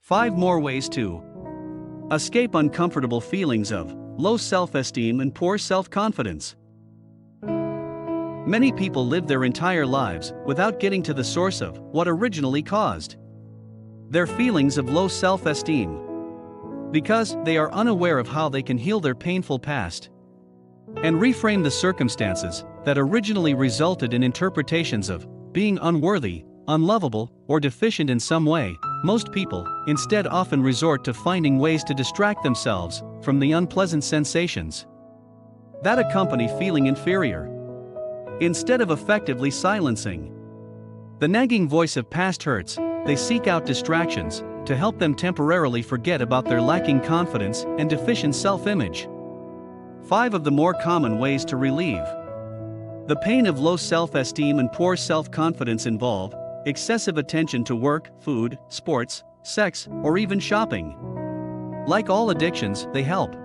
5 more ways to escape uncomfortable feelings of low self-esteem and poor self-confidence. Many people live their entire lives without getting to the source of what originally caused their feelings of low self-esteem, because they are unaware of how they can heal their painful past and reframe the circumstances that originally resulted in interpretations of being unworthy, unlovable, or deficient in some way. Most people, instead, often resort to finding ways to distract themselves from the unpleasant sensations that accompany feeling inferior, instead of effectively silencing the nagging voice of past hurts. They seek out distractions to help them temporarily forget about their lacking confidence and deficient self-image. 5 of the more common ways to relieve the pain of low self-esteem and poor self-confidence involve excessive attention to work, food, sports, sex, or even shopping. Like all addictions, they help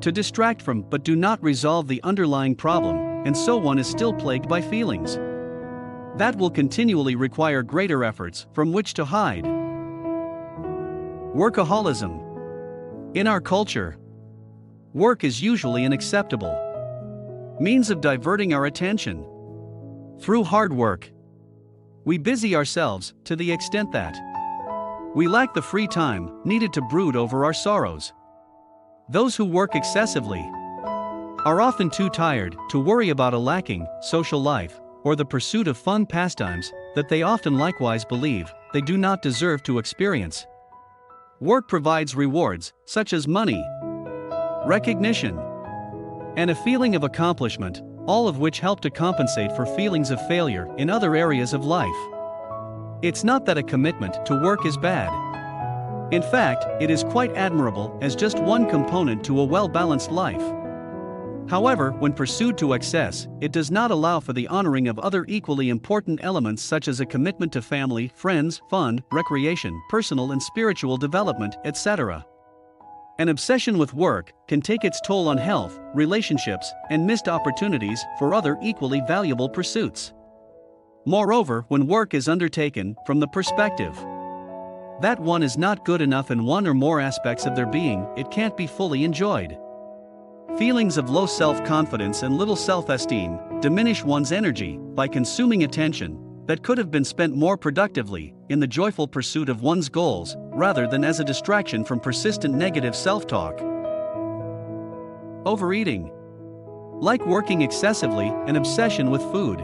to distract from but do not resolve the underlying problem, and so one is still plagued by feelings that will continually require greater efforts from which to hide. Workaholism. In our culture, work is usually an acceptable means of diverting our attention. Through hard work, we busy ourselves to the extent that we lack the free time needed to brood over our sorrows. Those who work excessively are often too tired to worry about a lacking social life or the pursuit of fun pastimes that they often likewise believe they do not deserve to experience. Work provides rewards such as money, recognition, and a feeling of accomplishment, all of which help to compensate for feelings of failure in other areas of life. It's not that a commitment to work is bad. In fact, it is quite admirable as just one component to a well-balanced life. However, when pursued to excess, it does not allow for the honoring of other equally important elements such as a commitment to family, friends, fun, recreation, personal and spiritual development, etc. An obsession with work can take its toll on health, relationships, and missed opportunities for other equally valuable pursuits. Moreover, when work is undertaken from the perspective that one is not good enough in one or more aspects of their being, it can't be fully enjoyed. Feelings of low self-confidence and little self-esteem diminish one's energy by consuming attention that could have been spent more productively in the joyful pursuit of one's goals, rather than as a distraction from persistent negative self-talk. Overeating. Like working excessively, an obsession with food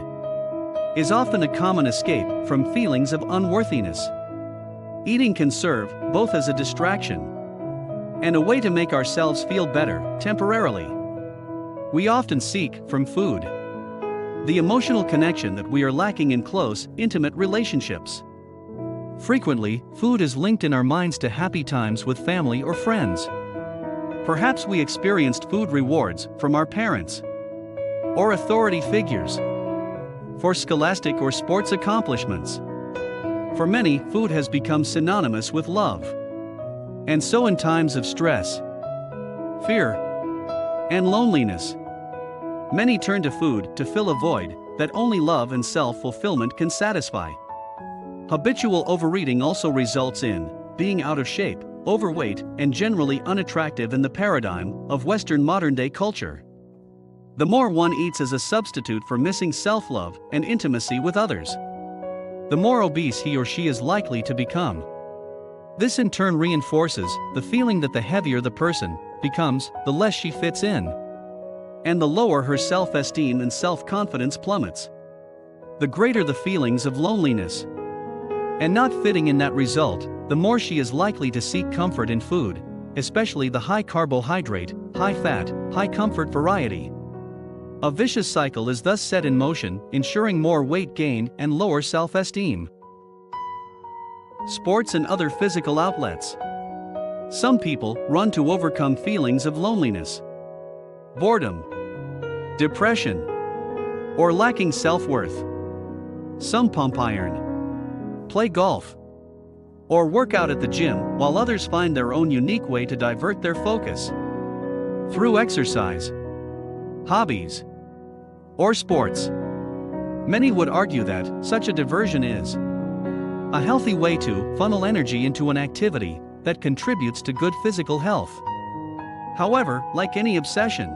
is often a common escape from feelings of unworthiness. Eating can serve both as a distraction and a way to make ourselves feel better, temporarily. We often seek, from food, the emotional connection that we are lacking in close, intimate relationships. Frequently, food is linked in our minds to happy times with family or friends. Perhaps we experienced food rewards from our parents or authority figures for scholastic or sports accomplishments. For many, food has become synonymous with love. And so in times of stress, fear, and loneliness, many turn to food to fill a void that only love and self-fulfillment can satisfy. Habitual overeating also results in being out of shape, overweight, and generally unattractive in the paradigm of Western modern-day culture. The more one eats as a substitute for missing self-love and intimacy with others, the more obese he or she is likely to become. This in turn reinforces the feeling that the heavier the person becomes, the less she fits in, and the lower her self-esteem and self-confidence plummets. The greater the feelings of loneliness and not fitting in that result, the more she is likely to seek comfort in food, especially the high carbohydrate, high fat, high comfort variety. A vicious cycle is thus set in motion, ensuring more weight gain and lower self-esteem. Sports and other physical outlets. Some people run to overcome feelings of loneliness, boredom, depression, or lacking self-worth. Some pump iron, play golf, or work out at the gym, while others find their own unique way to divert their focus through exercise, hobbies, or sports. Many would argue that such a diversion is a healthy way to funnel energy into an activity that contributes to good physical health. However, like any obsession,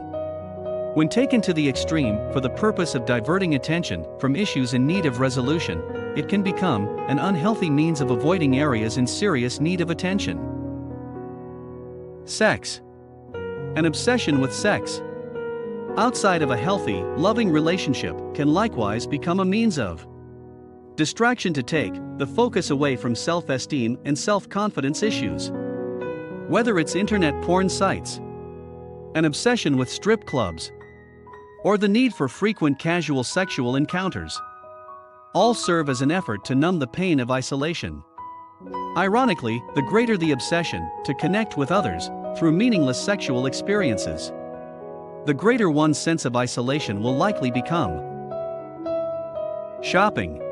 when taken to the extreme for the purpose of diverting attention from issues in need of resolution, it can become an unhealthy means of avoiding areas in serious need of attention. Sex. An obsession with sex, outside of a healthy, loving relationship, can likewise become a means of distraction to take the focus away from self-esteem and self-confidence issues. Whether it's internet porn sites, an obsession with strip clubs, or the need for frequent casual sexual encounters, all serve as an effort to numb the pain of isolation. Ironically, the greater the obsession to connect with others through meaningless sexual experiences, the greater one's sense of isolation will likely become. Shopping.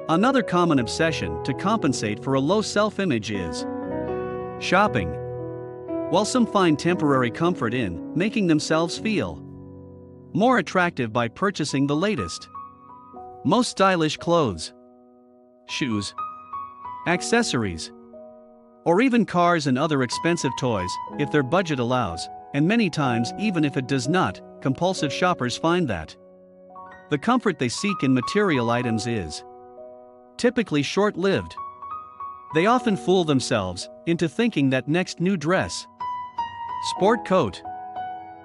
Another common obsession to compensate for a low self-image is shopping. While some find temporary comfort in making themselves feel more attractive by purchasing the latest, most stylish clothes, shoes, accessories, or even cars and other expensive toys, if their budget allows, and many times even if it does not, compulsive shoppers find that the comfort they seek in material items is typically short-lived. They often fool themselves into thinking that next new dress, sport coat,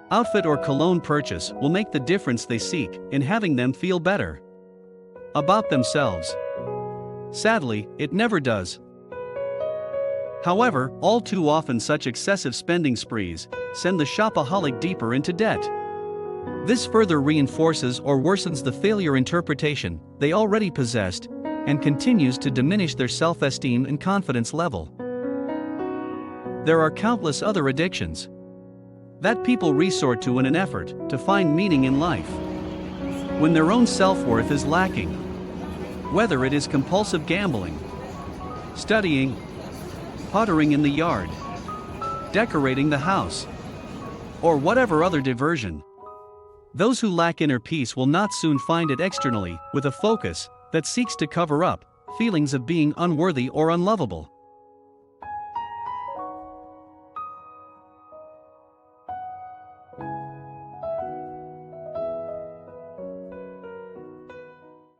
outfit or cologne purchase will make the difference they seek in having them feel better about themselves. Sadly, it never does. However, all too often such excessive spending sprees send the shopaholic deeper into debt. This further reinforces or worsens the failure interpretation they already possessed and continues to diminish their self-esteem and confidence level. There are countless other addictions that people resort to in an effort to find meaning in life when their own self-worth is lacking. Whether it is compulsive gambling, studying, pottering in the yard, decorating the house, or whatever other diversion, those who lack inner peace will not soon find it externally with a focus that seeks to cover up feelings of being unworthy or unlovable.